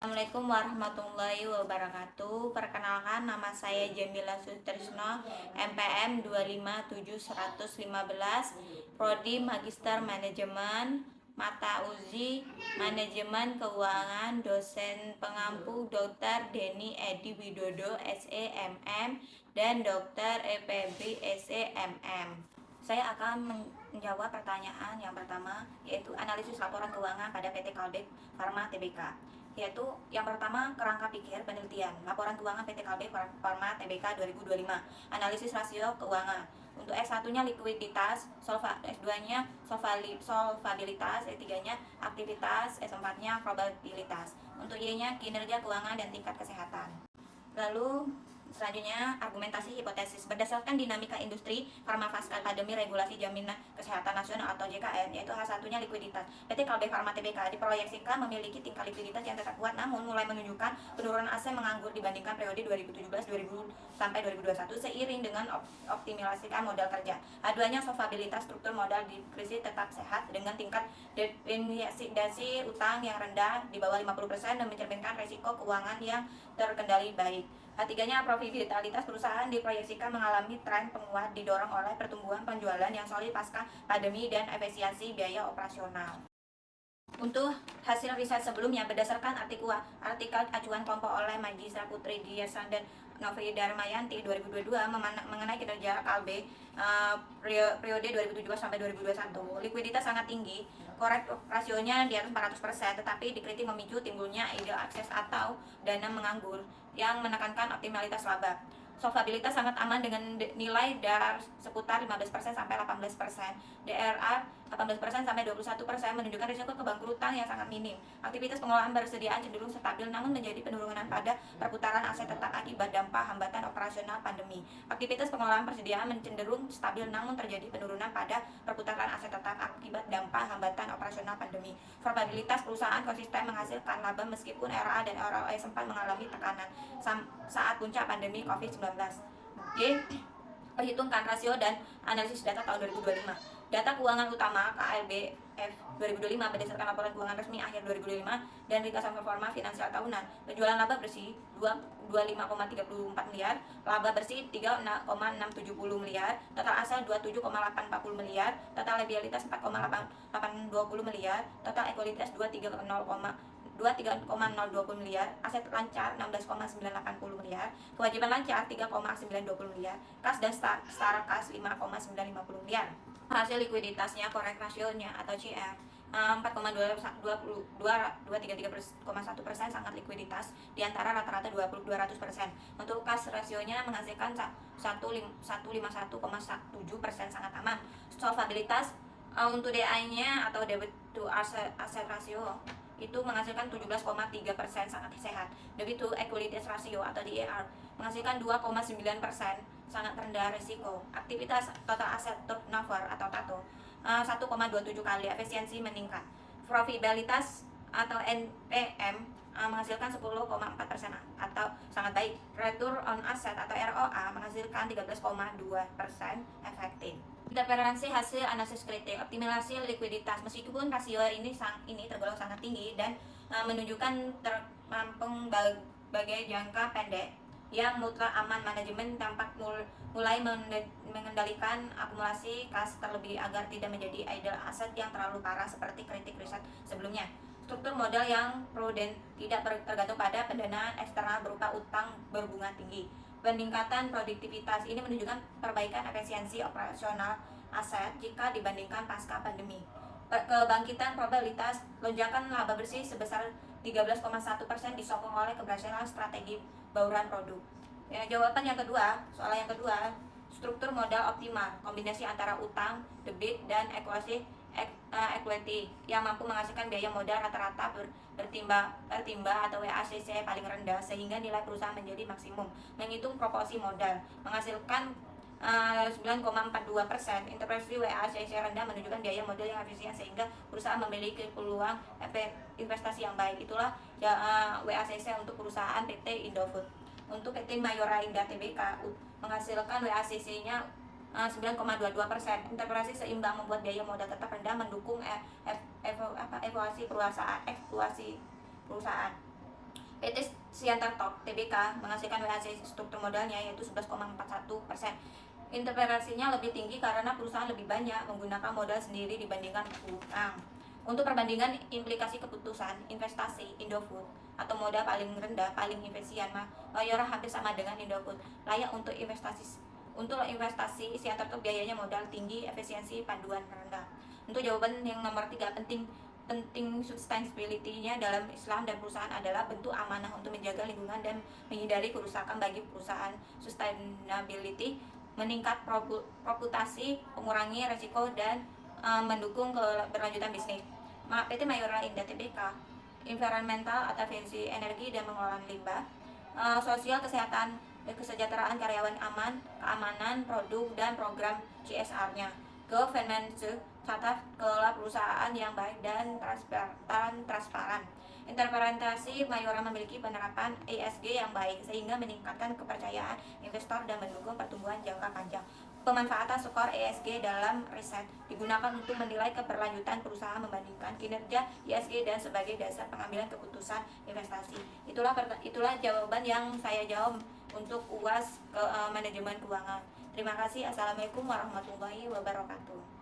Assalamualaikum warahmatullahi wabarakatuh. Perkenalkan, nama saya Jamila Sutrisno, MPM 257115, Prodi Magister Manajemen, Mata Uji Manajemen Keuangan, dosen pengampu Dr. Denny Edi Widodo, SEMM, dan Dr. EPB, SEMM. Saya akan menjawab pertanyaan yang pertama, yaitu analisis laporan keuangan pada PT Kalbe Farma Tbk. Yaitu yang pertama, kerangka pikir penelitian laporan keuangan PT Kalbe Farma Tbk 2025, analisis rasio keuangan. Untuk S1-nya likuiditas, S2-nya solvabilitas, S3-nya aktivitas, S4-nya probabilitas. Untuk Y-nya kinerja keuangan dan tingkat kesehatan. Lalu selanjutnya, argumentasi hipotesis berdasarkan dinamika industri farma pasca pandemi regulasi jaminan kesehatan nasional atau JKN, yaitu H1-nya likuiditas. PT Kalbe Farma Tbk diproyeksikan memiliki tingkat likuiditas yang tetap kuat, namun mulai menunjukkan penurunan aset menganggur dibandingkan periode 2017 sampai 2021 seiring dengan optimalisasikan modal kerja. H2-nya solvabilitas, struktur modal di krisis tetap sehat dengan tingkat definisi utang yang rendah di bawah 50% dan mencerminkan risiko keuangan yang terkendali baik. H3-nya profitabilitas perusahaan diproyeksikan mengalami tren penguat didorong oleh pertumbuhan penjualan yang solid pasca pandemi dan efisiensi biaya operasional. Untuk hasil riset sebelumnya berdasarkan artikel acuan kelompok oleh Majisa Putri Diasan dan Novi Darmayanti 2022 mengenai kinerja Kalbe periode 2017 sampai 2021, likuiditas sangat tinggi, korek rasionya di atas 400%, tetapi dikritik memicu timbulnya ide akses atau dana menganggur yang menekankan optimalitas laba. Solvabilitas sangat aman dengan nilai DAR seputar 15% sampai 18%, DRA 18% sampai 21% menunjukkan risiko kebangkrutan yang sangat minim. Aktivitas pengolahan bersediaan cenderung stabil namun menjadi penurunan pada perputaran aset tetap akibat dampak hambatan operasional pandemi. Aktivitas pengolahan persediaan cenderung stabil namun terjadi penurunan pada perputaran aset tetap akibat dampak hambatan operasional pandemi. Probabilitas perusahaan konsisten menghasilkan laba meskipun RA dan ROE sempat mengalami tekanan saat puncak pandemi COVID-19. J. Perhitungkan rasio dan analisis data tahun 2025. Data keuangan utama KLB F 2025 berdasarkan laporan keuangan resmi akhir 2025 dan ringkasan performa finansial tahunan. Penjualan laba bersih 25,34 miliar, laba bersih 3,670 miliar, total aset 27,840 miliar, total liabilitas 4,820 miliar, total ekuitas 23,020 miliar, aset lancar 16,980 miliar, kewajiban lancar 3,920 miliar, kas dan setara kas 5,950 miliar. Hasil likuiditasnya, korek rasionya atau CR 4,233,1% sangat likuiditas di antara rata-rata 200%. Untuk kas rasionya menghasilkan 151,17% sangat aman. Solvabilitas untuk DA-nya atau debit to asset ratio itu menghasilkan 17,3% sangat sehat. Debit to equity ratio atau DER menghasilkan 2,9% sangat rendah risiko. Aktivitas total aset turnover atau TATO 1,27 kali, efisiensi meningkat. Profitabilitas atau NPM menghasilkan 10,4% atau sangat baik. Return on asset atau ROA menghasilkan 13,2% efektif. Interferensi hasil analisis kritik, optimalisasi likuiditas. Meskipun rasio ini tergolong sangat tinggi dan menunjukkan terpampang bagai jangka pendek yang mutlak aman, manajemen tampak mulai mengendalikan akumulasi kas terlebih agar tidak menjadi idle aset yang terlalu parah seperti kritik riset sebelumnya. Struktur modal yang prudent, tidak tergantung pada pendanaan eksternal berupa utang berbunga tinggi. Peningkatan produktivitas ini menunjukkan perbaikan efisiensi operasional aset jika dibandingkan pasca pandemi. Kebangkitan probabilitas lonjakan laba bersih sebesar 13,1% disokong oleh keberhasilan strategi bauran produk. Ya, jawaban yang kedua, soal yang kedua, struktur modal optimal, kombinasi antara utang, debit, dan equity yang mampu menghasilkan biaya modal rata-rata bertimbang atau WACC paling rendah sehingga nilai perusahaan menjadi maksimum. Menghitung proporsi modal menghasilkan 9,42%. Interpretasi WACC rendah menunjukkan biaya modal yang efisien sehingga perusahaan memiliki peluang investasi yang baik. Itulah WACC untuk perusahaan PT Indofood. Untuk PT Mayora Indah Tbk menghasilkan WACC-nya 9,22%. Interpretasi seimbang membuat biaya modal tetap rendah mendukung evaluasi perusahaan. Siantar Top Tbk menghasilkan WAC struktur modalnya yaitu 11,41%. Interpretasinya lebih tinggi karena perusahaan lebih banyak menggunakan modal sendiri dibandingkan utang. Untuk perbandingan implikasi keputusan investasi Indofood atau modal paling rendah paling efisien, Mayora hampir sama dengan Indofood, layak untuk investasi. Untuk investasi Siantar Top biayanya modal tinggi, efisiensi panduan rendah. Untuk jawaban yang nomor 3, penting sustainability-nya dalam Islam dan perusahaan adalah bentuk amanah untuk menjaga lingkungan dan menghindari kerusakan bagi perusahaan. Sustainability meningkat reputasi, mengurangi resiko dan mendukung keberlanjutan bisnis. PT Mayora Indah Tbk, environmental atau efisiensi energi dan pengelolaan limbah, sosial kesehatan kesejahteraan karyawan aman, keamanan produk dan program CSR-nya. Governance, tata kelola perusahaan yang baik dan transparan. Interpretasi Mayora memiliki penerapan ESG yang baik sehingga meningkatkan kepercayaan investor dan mendukung pertumbuhan jangka panjang. Pemanfaatan skor ESG dalam riset digunakan untuk menilai keberlanjutan perusahaan membandingkan kinerja ESG dan sebagai dasar pengambilan keputusan investasi. Itulah jawaban yang saya jawab untuk UAS manajemen keuangan. Terima kasih. Assalamualaikum warahmatullahi wabarakatuh.